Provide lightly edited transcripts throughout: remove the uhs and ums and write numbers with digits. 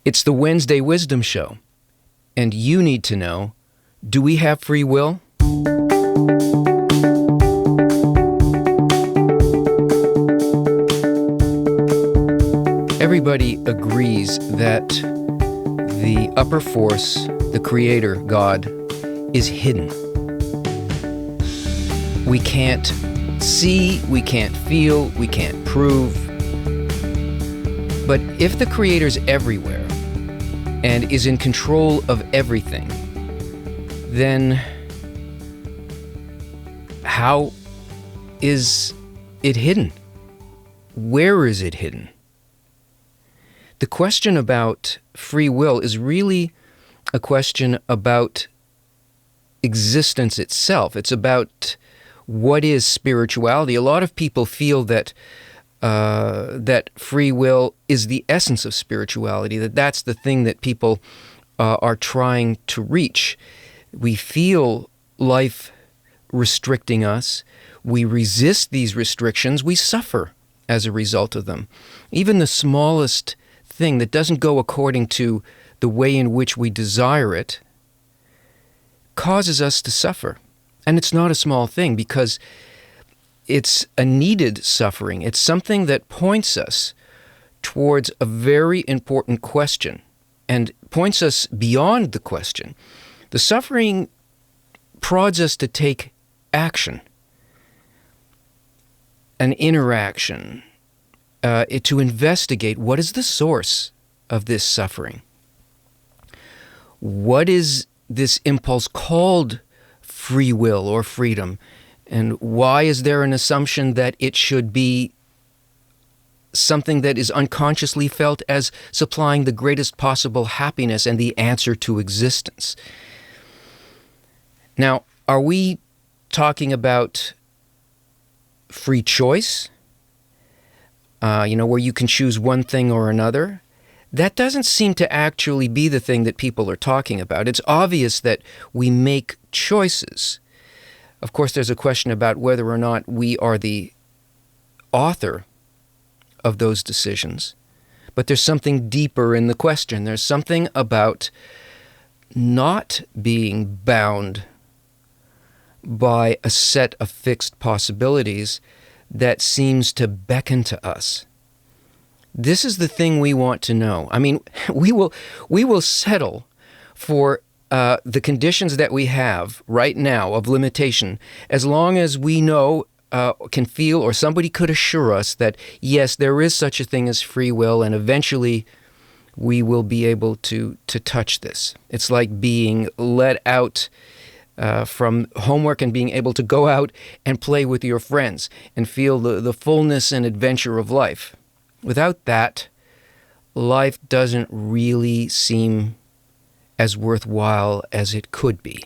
It's the Wednesday Wisdom Show, and you need to know, do we have free will? Everybody agrees that the upper force, the Creator, God, is hidden. We can't see, we can't feel, we can't prove. But if the Creator's everywhere and is in control of everything, then how is it hidden? Where is it hidden? The question about free will is really a question about existence itself. It's about what is spirituality. A lot of people feel that that free will is the essence of spirituality, that that's the thing that people are trying to reach. We feel life restricting us. We resist these restrictions. We suffer as a result of them. Even the smallest thing that doesn't go according to the way in which we desire it causes us to suffer. And it's not a small thing, because it's a needed suffering. It's something that points us towards a very important question and points us beyond the question. The suffering prods us to take action, an interaction, to investigate what is the source of this suffering. What is this impulse called free will or freedom? And why is there an assumption that it should be something that is unconsciously felt as supplying the greatest possible happiness and the answer to existence? Now, are we talking about free choice? Where you can choose one thing or another? That doesn't seem to actually be the thing that people are talking about. It's obvious that we make choices. Of course, there's a question about whether or not we are the author of those decisions. But there's something deeper in the question. There's something about not being bound by a set of fixed possibilities that seems to beckon to us. This is the thing we want to know. I mean, we will settle for the conditions that we have right now of limitation, as long as we know, can feel, or somebody could assure us that, yes, there is such a thing as free will, and eventually we will be able to touch this. It's like being let out from homework and being able to go out and play with your friends and feel the fullness and adventure of life. Without that, life doesn't really seem as worthwhile as it could be.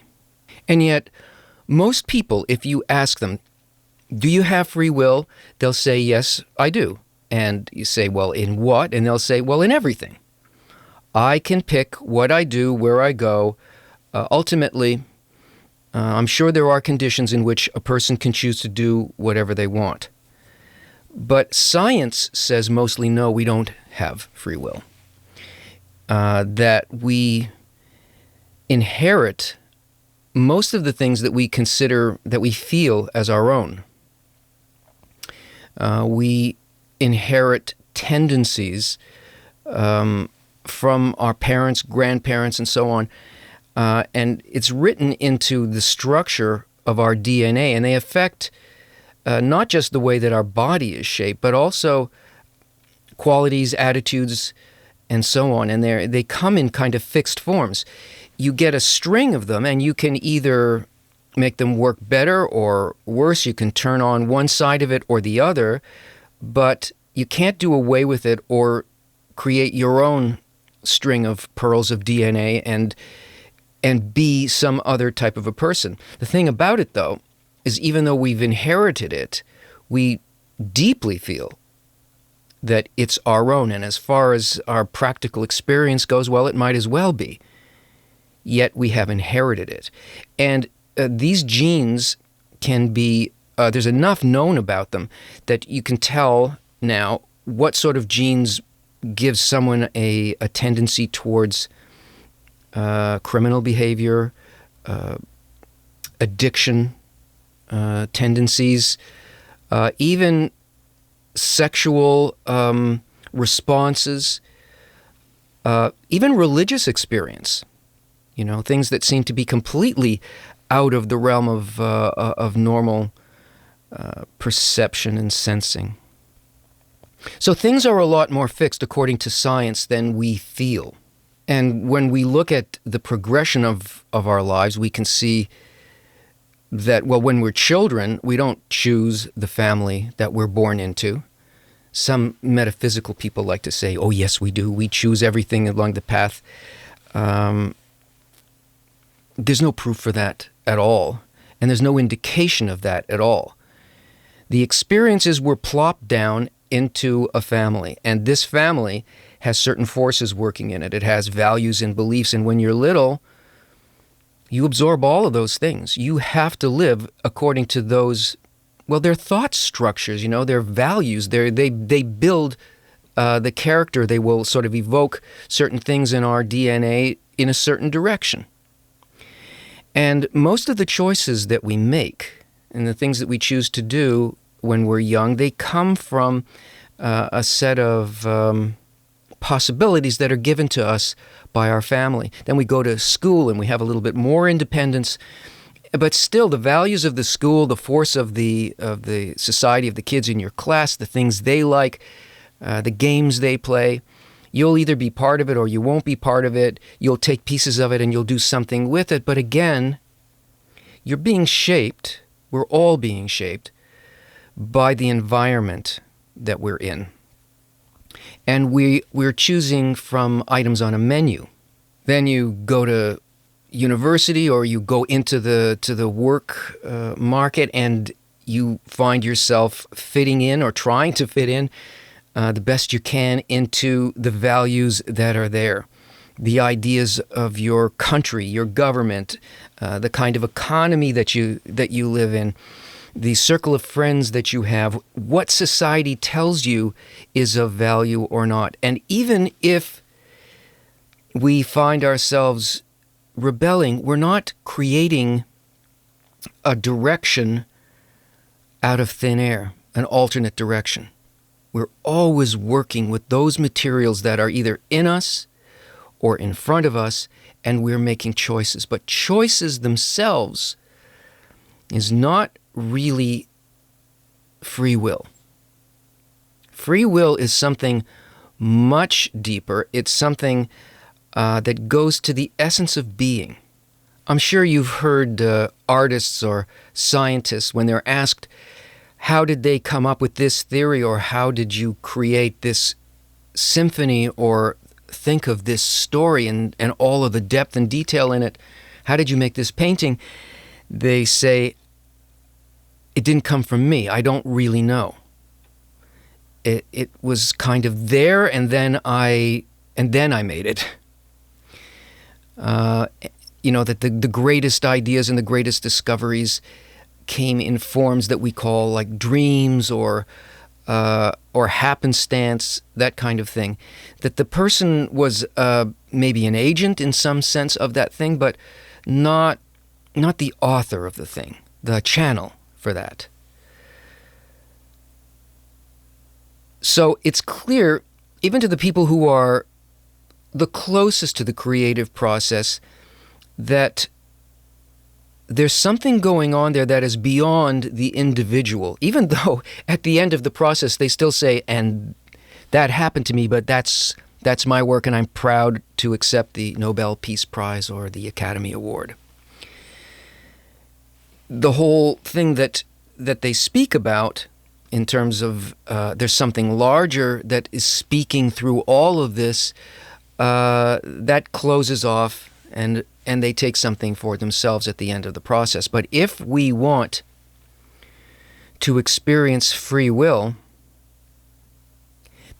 And yet, most people, if you ask them, do you have free will? They'll say, yes, I do. And you say, well, in what? And they'll say, well, in everything. I can pick what I do, where I go. Ultimately, I'm sure there are conditions in which a person can choose to do whatever they want. But science says mostly no, we don't have free will. That we inherit most of the things that we consider, that we feel as our own. We inherit tendencies from our parents, grandparents, and so on. And it's written into the structure of our DNA, and they affect not just the way that our body is shaped, but also qualities, attitudes, and so on. And they come in kind of fixed forms. You get a string of them, and you can either make them work better or worse. You can turn on one side of it or the other, but you can't do away with it or create your own string of pearls of DNA and be some other type of a person. The thing about it, though, is even though we've inherited it, we deeply feel that it's our own. And as far as our practical experience goes, well, it might as well be. Yet we have inherited it. And these genes can be, there's enough known about them that you can tell now what sort of genes gives someone a tendency towards criminal behavior, addiction tendencies, even sexual responses, even religious experience. You know, things that seem to be completely out of the realm of normal perception and sensing. So things are a lot more fixed according to science than we feel. And when we look at the progression of our lives, we can see that, well, when we're children, we don't choose the family that we're born into. Some metaphysical people like to say, oh, yes, we do. We choose everything along the path. There's no proof for that at all. And there's no indication of that at all. The experiences were plopped down into a family. And this family has certain forces working in it. It has values and beliefs. And when you're little, you absorb all of those things. You have to live according to those, well, their thought structures, you know, their values. They build the character. They will sort of evoke certain things in our DNA in a certain direction. And most of the choices that we make and the things that we choose to do when we're young, they come from a set of possibilities that are given to us by our family. Then we go to school and we have a little bit more independence, but still the values of the school, the force of the society, of the kids in your class, the things they like, the games they play, you'll either be part of it or you won't be part of it. You'll take pieces of it and you'll do something with it. But again, you're being shaped, we're all being shaped by the environment that we're in. And we're choosing from items on a menu. Then you go to university or you go into the work market and you find yourself fitting in or trying to fit in the best you can into the values that are there. The ideas of your country, your government, the kind of economy that you live in, the circle of friends that you have, what society tells you is of value or not. And even if we find ourselves rebelling, we're not creating a direction out of thin air, an alternate direction. We're always working with those materials that are either in us or in front of us, and we're making choices. But choices themselves is not really free will. Free will is something much deeper. It's something that goes to the essence of being. I'm sure you've heard artists or scientists, when they're asked, how did they come up with this theory, or how did you create this symphony, or think of this story and all of the depth and detail in it? How did you make this painting? They say, it didn't come from me. I don't really know. It was kind of there, and then I made it. You know, that the greatest ideas and the greatest discoveries came in forms that we call like dreams or happenstance, that kind of thing. That the person was maybe an agent in some sense of that thing, but not the author of the thing, the channel for that. So it's clear, even to the people who are the closest to the creative process, that there's something going on there that is beyond the individual, even though at the end of the process they still say, and that happened to me, but that's my work, and I'm proud to accept the Nobel Peace Prize or the Academy Award. The whole thing that they speak about in terms of there's something larger that is speaking through all of this, that closes off, and they take something for themselves at the end of the process. But if we want to experience free will,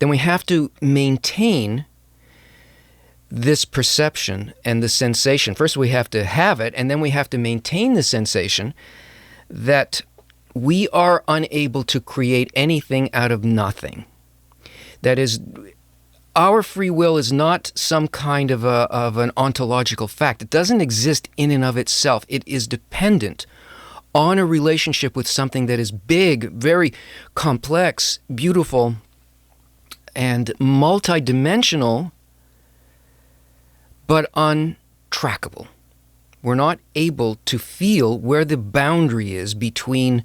then we have to maintain this perception and the sensation. First, we have to have it, and then we have to maintain the sensation that we are unable to create anything out of nothing. That is, our free will is not some kind of an ontological fact. It doesn't exist in and of itself. It is dependent on a relationship with something that is big, very complex, beautiful, and multidimensional, but untrackable. We're not able to feel where the boundary is between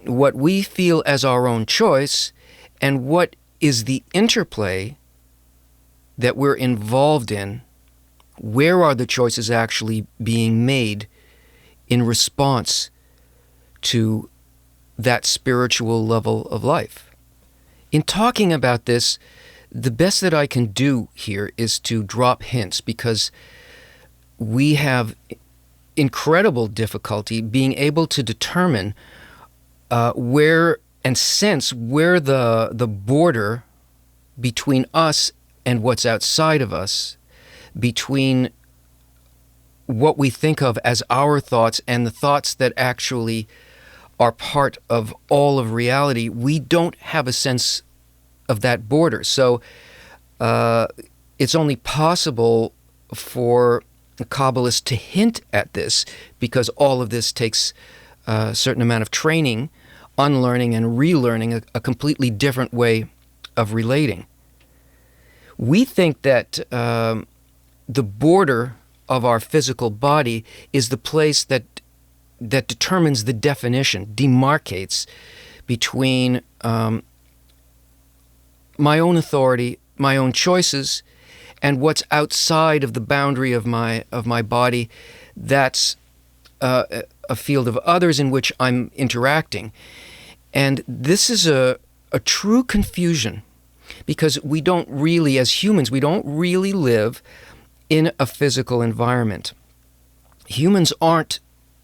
what we feel as our own choice and what is the interplay that we're involved in. Where are the choices actually being made in response to that spiritual level of life? In talking about this, the best that I can do here is to drop hints, because we have incredible difficulty being able to determine where and sense where the border between us and what's outside of us, between what we think of as our thoughts and the thoughts that actually are part of all of reality. We don't have a sense of that border. So it's only possible for Kabbalists to hint at this, because all of this takes a certain amount of training, unlearning and relearning a completely different way of relating. We think that the border of our physical body is the place that determines the definition, demarcates between my own authority, my own choices, and what's outside of the boundary of my body. That's a field of others in which I'm interacting. And this is a true confusion, because we don't really, as humans, we don't really live in a physical environment. Humans aren't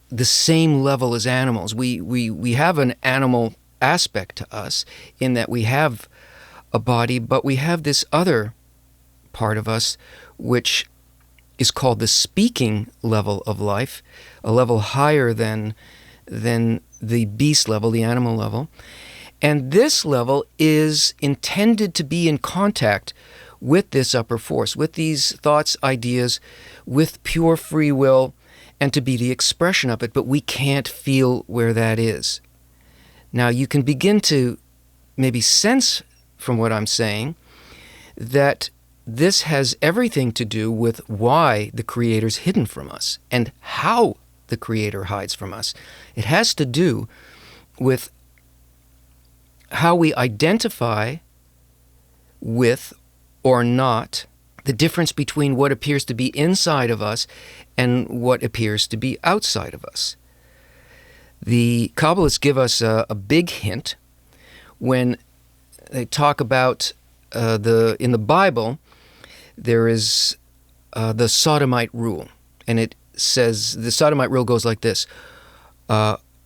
the same level as animals. We have an animal aspect to us in that we have a body, but we have this other part of us which is called the speaking level of life, a level higher than the beast level, the animal level. And this level is intended to be in contact with this upper force, with these thoughts, ideas, with pure free will, and to be the expression of it, but we can't feel where that is. Now, you can begin to maybe sense from what I'm saying that this has everything to do with why the Creator's hidden from us and how the Creator hides from us. It has to do with how we identify with or not the difference between what appears to be inside of us and what appears to be outside of us. The Kabbalists give us a big hint when they talk about in the Bible. There is the sodomite rule, and it says the sodomite rule goes like this: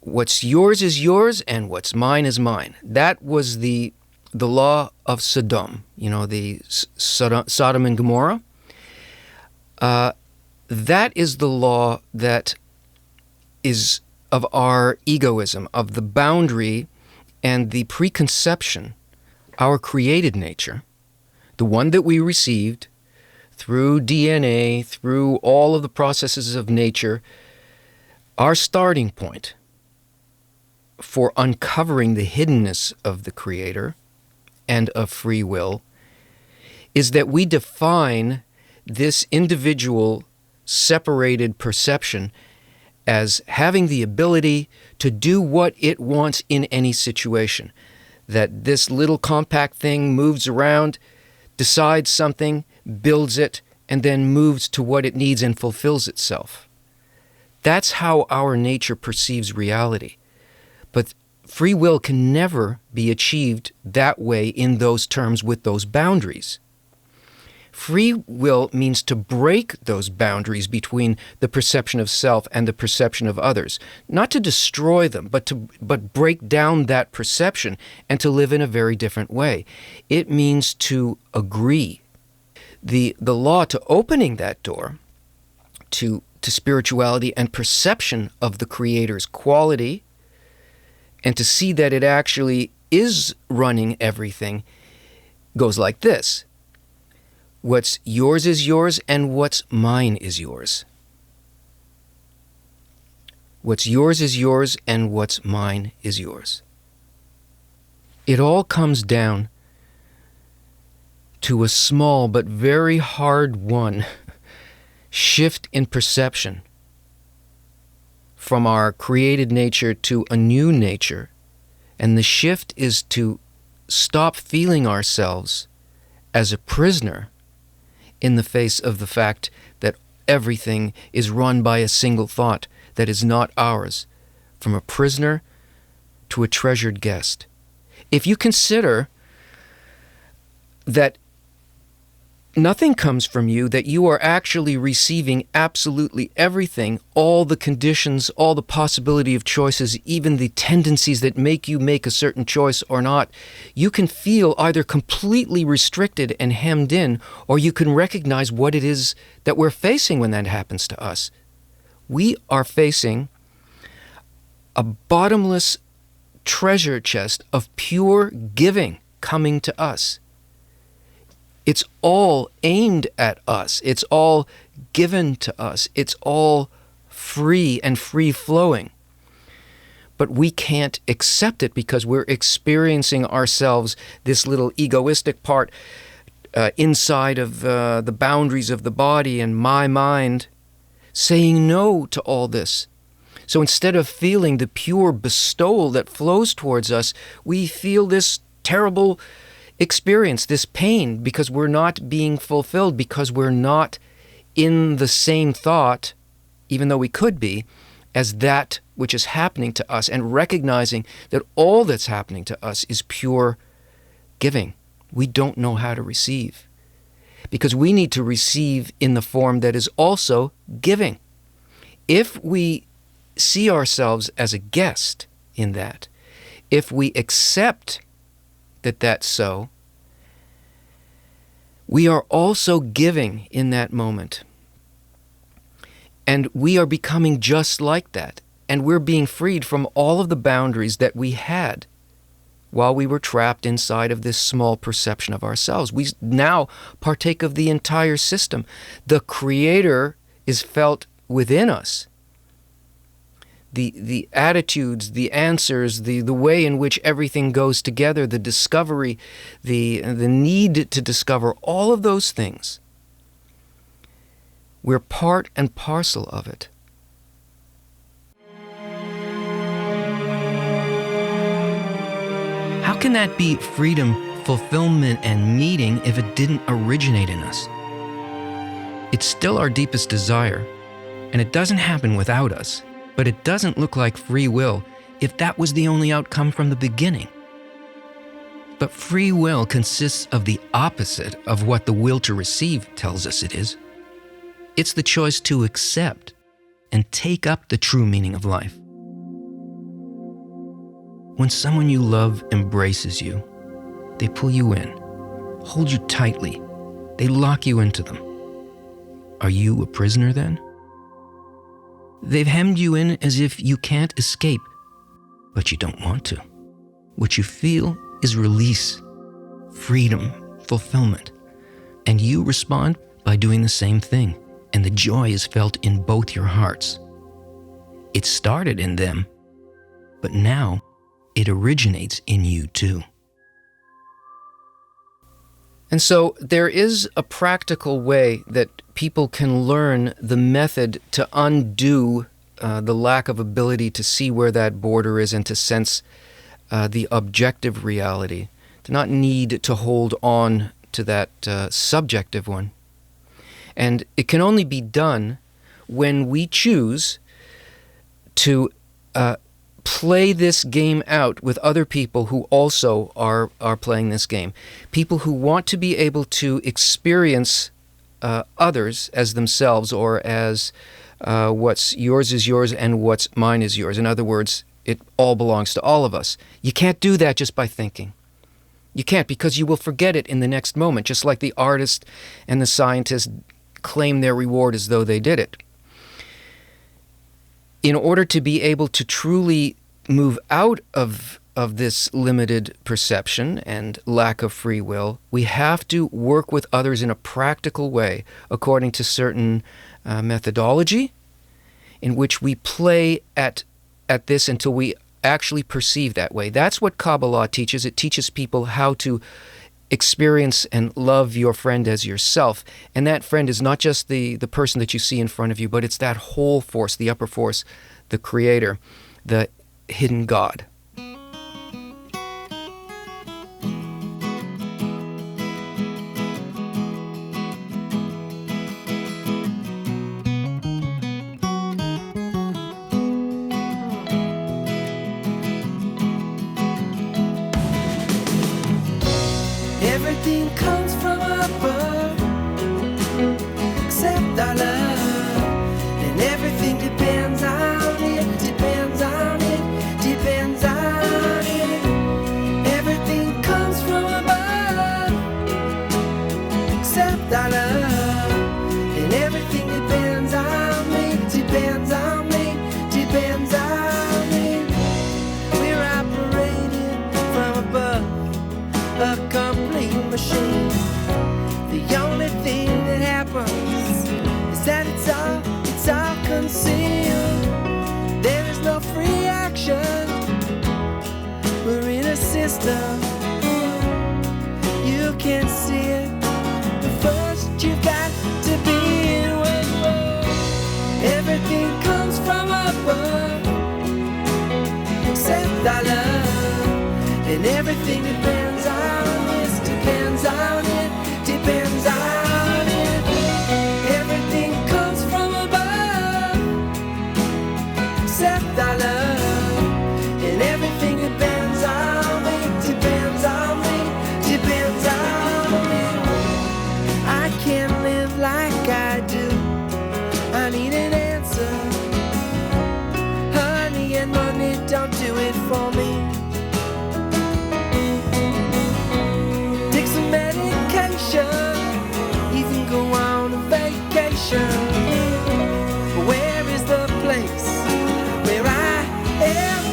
what's yours is yours, and what's mine is mine. That was the law of Sodom, the Sodom and Gomorrah. That is the law that is of our egoism, of the boundary and the preconception, our created nature, the one that we received through DNA, through all of the processes of nature. Our starting point for uncovering the hiddenness of the Creator and of free will is that we define this individual separated perception as having the ability to do what it wants in any situation. That this little compact thing moves around, decides something, builds it, and then moves to what it needs and fulfills itself. That's how our nature perceives reality. But free will can never be achieved that way in those terms with those boundaries. Free will means to break those boundaries between the perception of self and the perception of others. Not to destroy them, but break down that perception and to live in a very different way. It means to agree. The law to opening that door to spirituality and perception of the Creator's quality, and to see that it actually is running everything, goes like this. What's yours is yours, and what's mine is yours. What's yours is yours, and what's mine is yours. It all comes down to a small but very hard won shift in perception from our created nature to a new nature. And the shift is to stop feeling ourselves as a prisoner in the face of the fact that everything is run by a single thought that is not ours, from a prisoner to a treasured guest. If you consider that nothing comes from you, that you are actually receiving absolutely everything, all the conditions, all the possibility of choices, even the tendencies that make you make a certain choice or not, you can feel either completely restricted and hemmed in, or you can recognize what it is that we're facing when that happens to us. We are facing a bottomless treasure chest of pure giving coming to us. It's all aimed at us. It's all given to us. It's all free and free-flowing. But we can't accept it because we're experiencing ourselves, this little egoistic part inside of the boundaries of the body and my mind, saying no to all this. So instead of feeling the pure bestowal that flows towards us, we feel this terrible experience, this pain, because we're not being fulfilled, because we're not in the same thought, even though we could be, as that which is happening to us, and recognizing that all that's happening to us is pure giving. We don't know how to receive, because we need to receive in the form that is also giving. If we see ourselves as a guest in that, if we accept that that's so, we are also giving in that moment. And we are becoming just like that. And we're being freed from all of the boundaries that we had while we were trapped inside of this small perception of ourselves. We now partake of the entire system. The Creator is felt within us. The attitudes, the answers, the way in which everything goes together, the discovery, the need to discover, all of those things. We're part and parcel of it. How can that be freedom, fulfillment, and meaning if it didn't originate in us? It's still our deepest desire, and it doesn't happen without us. But it doesn't look like free will if that was the only outcome from the beginning. But free will consists of the opposite of what the will to receive tells us it is. It's the choice to accept and take up the true meaning of life. When someone you love embraces you, they pull you in, hold you tightly, they lock you into them. Are you a prisoner then? They've hemmed you in as if you can't escape, but you don't want to. What you feel is release, freedom, fulfillment, and you respond by doing the same thing, and the joy is felt in both your hearts. It started in them, but now it originates in you too. And so there is a practical way that people can learn the method to undo the lack of ability to see where that border is and to sense the objective reality, to not need to hold on to that subjective one. And it can only be done when we choose to play this game out with other people who also are playing this game. People who want to be able to experience others as themselves, or as what's yours is yours and what's mine is yours. In other words, it all belongs to all of us. You can't do that just by thinking. You can't, because you will forget it in the next moment, just like the artist and the scientist claim their reward as though they did it. In order to be able to truly move out of of this limited perception and lack of free will, we have to work with others in a practical way according to certain methodology in which we play at this until we actually perceive that way. That's what Kabbalah teaches. It teaches people how to experience and love your friend as yourself. And that friend is not just the person that you see in front of you, but it's that whole force, the upper force, the Creator, the hidden God. Everything comes from above, except our love. And everything depends on it, depends on it, depends on it. Everything comes from above, except our love. And everything depends on me, depends on me, depends on me. We're operating from above, a complete machine. The only thing that happens is that it's all concealed. There is no free action. We're in a system. You can't see it, but first you've got to be in where everything comes from above, except our love. And everything depends on this, depends on it, depends on it. Everything comes from above, except our love. And everything depends on me, depends on me, depends on me. I can't live like I do. I need an answer. Honey and money don't do it for me. Even go on a vacation. Where is the place where I am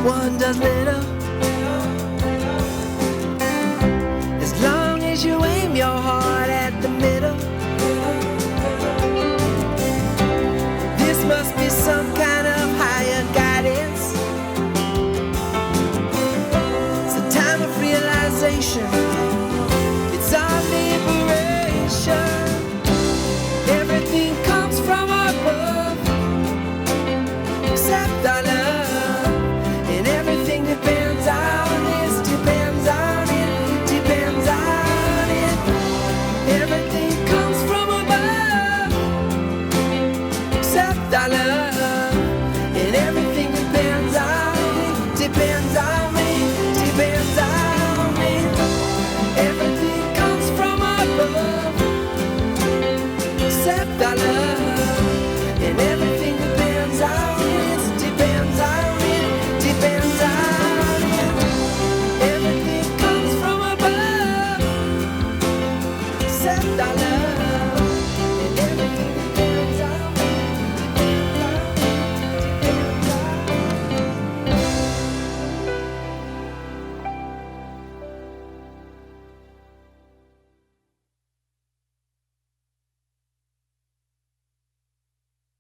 one does little.